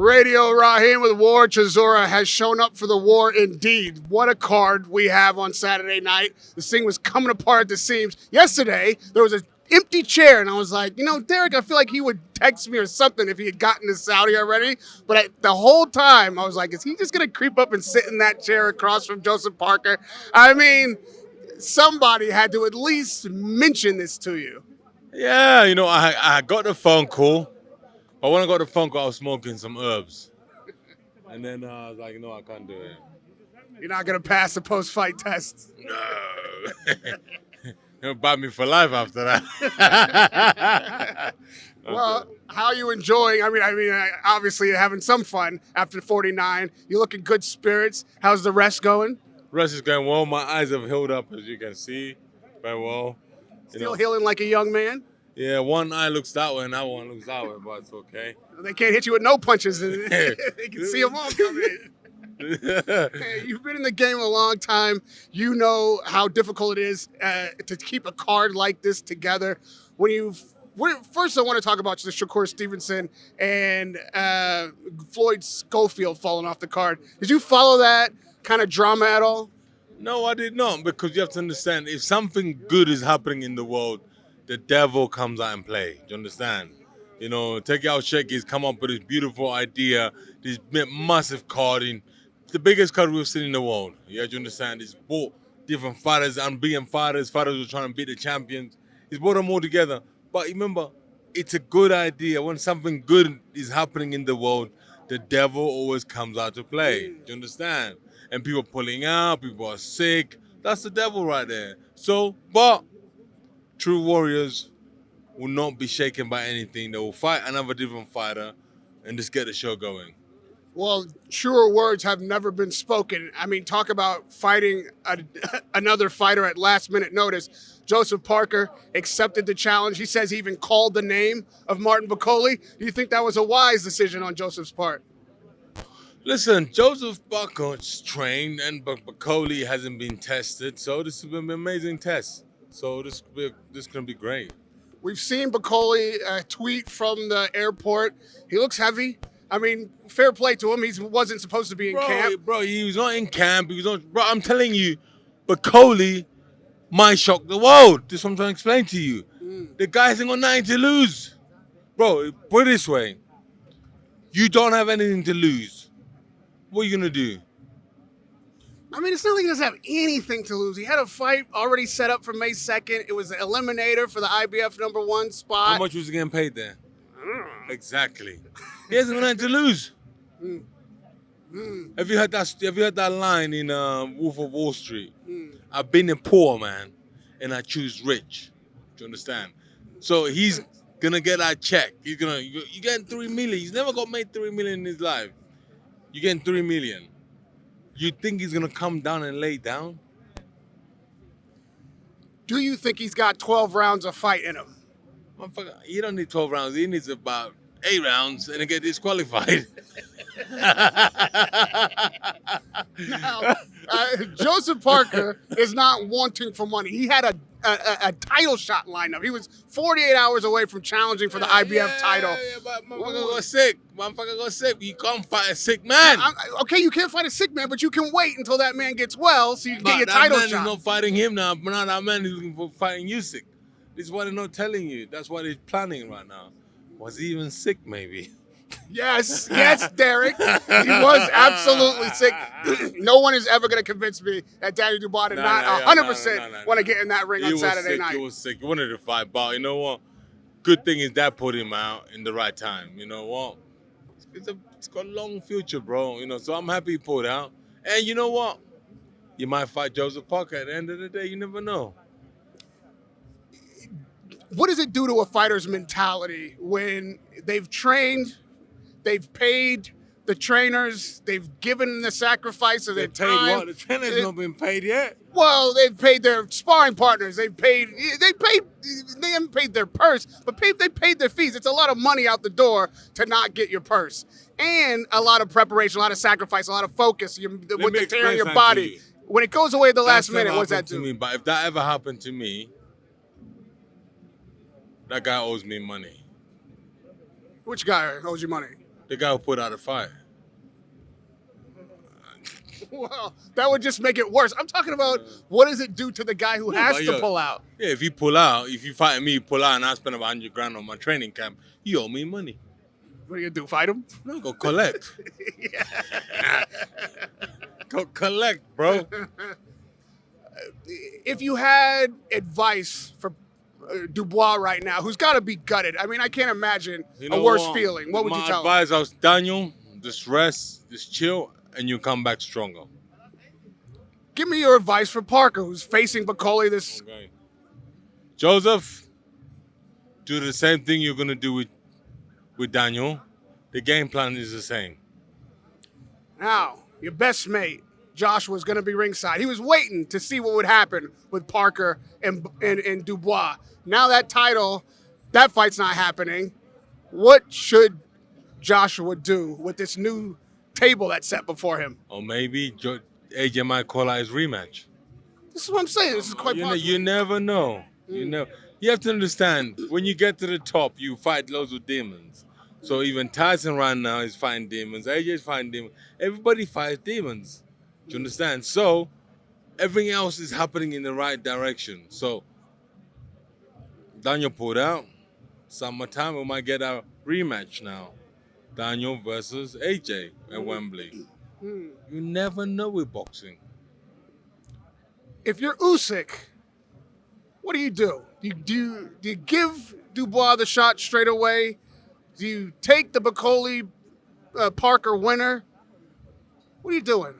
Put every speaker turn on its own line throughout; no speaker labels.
Radio Rahim with War. Chisora has shown up for the war indeed. What a card we have on Saturday night. This thing was coming apart at the seams. Yesterday, there was an empty chair, and I was like, Derek, I feel like he would text me or something if he had gotten to Saudi already. But the whole time, I was like, is he just going to creep up and sit in that chair across from Joseph Parker? I mean, somebody had to at least mention this to you.
Yeah, I got the phone call. But when I got the phone call, I was smoking some herbs. And then I was like, I can't do it.
You're not going to pass the post-fight test.
No. He'll bite me for life after that.
Well, how are you enjoying? I mean, obviously you're having some fun after 49. You look in good spirits. How's the rest going?
Rest is going well. My eyes have healed up, as you can see. Very well.
Still healing like a young man?
Yeah, one eye looks that way and that one looks that way, but it's okay.
They can't hit you with no punches. They can see them all coming in. Hey, you've been in the game a long time. You know how difficult it is to keep a card like this together. First, I want to talk about the Shakur Stevenson and Floyd Schofield falling off the card. Did you follow that kind of drama at all?
No, I did not, because you have to understand, if something good is happening in the world, the devil comes out and play. Do you understand? Take out Shakey's come up with this beautiful idea, this massive carding, the biggest card we've seen in the world. Yeah, do you understand? He's brought different fighters, unbeaten fighters who are trying to beat the champions. He's brought them all together. But remember, it's a good idea. When something good is happening in the world, the devil always comes out to play. Do you understand? And people pulling out, people are sick. That's the devil right there. But true warriors will not be shaken by anything. They will fight another different fighter and just get the show going.
Well, truer words have never been spoken. I mean, talk about fighting another fighter at last minute notice. Joseph Parker accepted the challenge. He says he even called the name of Martin Bakole. Do you think that was a wise decision on Joseph's part?
Listen, Joseph Parker's trained and Bakole hasn't been tested, so this has been an amazing test. So this can be great.
We've seen Bakole tweet from the airport. He looks heavy. I mean, fair play to him. He wasn't supposed to be in camp.
Bro, he was not in camp. Bro, I'm telling you, Bakole might shock the world. This is what I'm trying to explain to you. The guy hasn't got nothing to lose. Bro, put it this way. You don't have anything to lose. What are you going to do?
I mean, it's not like he doesn't have anything to lose. He had a fight already set up for May 2nd. It was an eliminator for the IBF #1 spot.
How much was he getting paid there? Exactly. He hasn't got nothing to lose. Have you heard that line in Wolf of Wall Street? I've been a poor man, and I choose rich. Do you understand? So he's gonna get that check. You're getting $3 million. He's never got made $3 million in his life. You're getting $3 million. You think he's gonna come down and lay down?
Do you think he's got 12 rounds of fight in him?
Motherfucker, he don't need 12 rounds. He needs about 8 rounds and to get disqualified.
Now, Joseph Parker is not wanting for money. He had a title shot lined up. He was 48 hours away from challenging for the IBF title.
Yeah, but motherfucker got sick. You can't fight a sick man.
Okay, you can't fight a sick man, but you can wait until that man gets well so you can get your title shot.
That man is not fighting him now. But now that man is looking for fighting Usyk. This is what they're not telling you. That's what he's planning right now. Was he even sick, maybe?
Yes, Derek. He was absolutely sick. No one is ever going to convince me that Danny Dubois did not 100% want to get in that ring on Saturday night.
He was sick. He wanted to fight, but you know what? Good thing is that put him out in the right time. You know what? It's got a long future, bro. So I'm happy he pulled out. And you know what? You might fight Joseph Parker at the end of the day. You never know.
What does it do to a fighter's mentality when they've trained, they've paid the trainers, they've given the sacrifice of their time?
Paid what? The trainers not been paid yet.
Well, they've paid their sparring partners. They haven't paid their purse, but they paid their fees. It's a lot of money out the door to not get your purse. And a lot of preparation, a lot of sacrifice, a lot of focus with the tear in your body. When it goes away at the last minute, what's that do?
But if that ever happened to me, that guy owes me money.
Which guy owes you money?
The guy who put out the fight.
Well, that would just make it worse. I'm talking about what does it do to the guy who has to pull out?
Yeah, if you pull out, if you fight me, pull out, and I spend about $100 on my training camp, you owe me money.
What are you gonna do? Fight him?
No, go collect. Go collect, bro.
If you had advice for Dubois right now, who's got to be gutted, I mean, I can't imagine a worse feeling. What would you tell him?
My advice, I was Daniel, just rest, just chill, and you come back stronger.
Give me your advice for Parker, who's facing Bakole this.
Okay. Joseph, do the same thing you're gonna do with Daniel. The game plan is the same.
Now, your best mate, Joshua's going to be ringside. He was waiting to see what would happen with Parker and Dubois. Now that fight's not happening. What should Joshua do with this new table that's set before him?
Or maybe AJ might call out his rematch.
This is what I'm saying. This is quite possible.
You never know. You have to understand, when you get to the top, you fight loads of demons. So even Tyson right now is fighting demons. AJ's fighting demons. Everybody fights demons. Do you understand? So everything else is happening in the right direction. So Daniel pulled out. Summertime, we might get a rematch now. Daniel versus AJ at Wembley. You never know with boxing.
If you're Usyk, what do you do? Do you give Dubois the shot straight away? Do you take the Bakole Parker winner? What are you doing?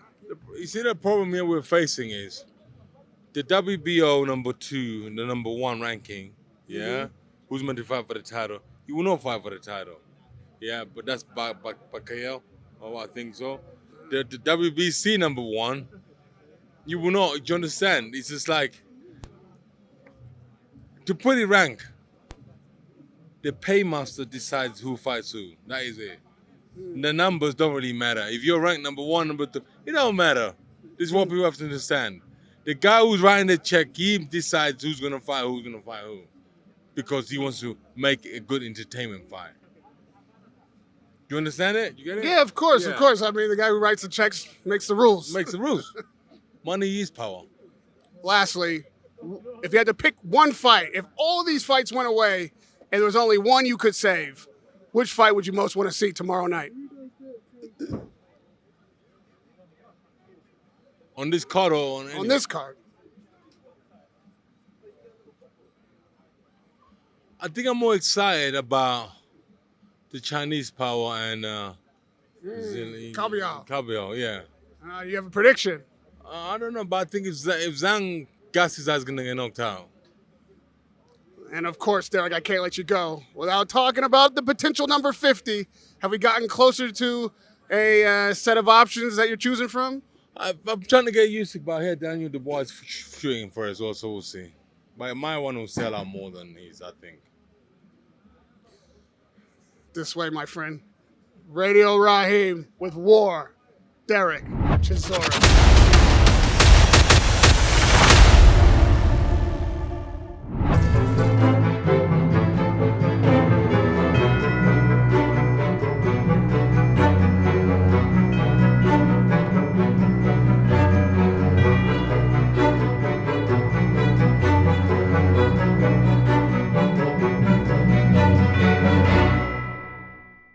You see, the problem here we're facing is the WBO number 2, the number 1 ranking, who's meant to fight for the title. He will not fight for the title. Yeah, but that's Bakole, I think so. The WBC number 1, you will not, do you understand? It's just like, to put it rank, the paymaster decides who fights who. That is it. The numbers don't really matter. If you're ranked number 1, number 2, it don't matter. This is what people have to understand. The guy who's writing the check, he decides who's going to fight who. Because he wants to make a good entertainment fight. You understand it? You get it?
Yeah, of course. I mean, the guy who writes the checks makes the rules.
Makes the rules. Money is power.
Lastly, if you had to pick one fight, if all these fights went away and there was only one you could save, which fight would you most want to see tomorrow night?
On this card or on any?
On this card.
I think I'm more excited about the Chinese power and
Kabiao,
yeah.
You have a prediction?
I don't know, but I think if Zhang gasses out, he's going to get knocked out.
And of course, Derek, I can't let you go without talking about the potential number 50. Have we gotten closer to a set of options that you're choosing from?
I'm trying to get Usyk, but I hear Daniel Dubois is shooting for it as well, so we'll see. But my one will sell out more than his, I think.
This way, my friend. Radio Rahim with War. Derek Chisora.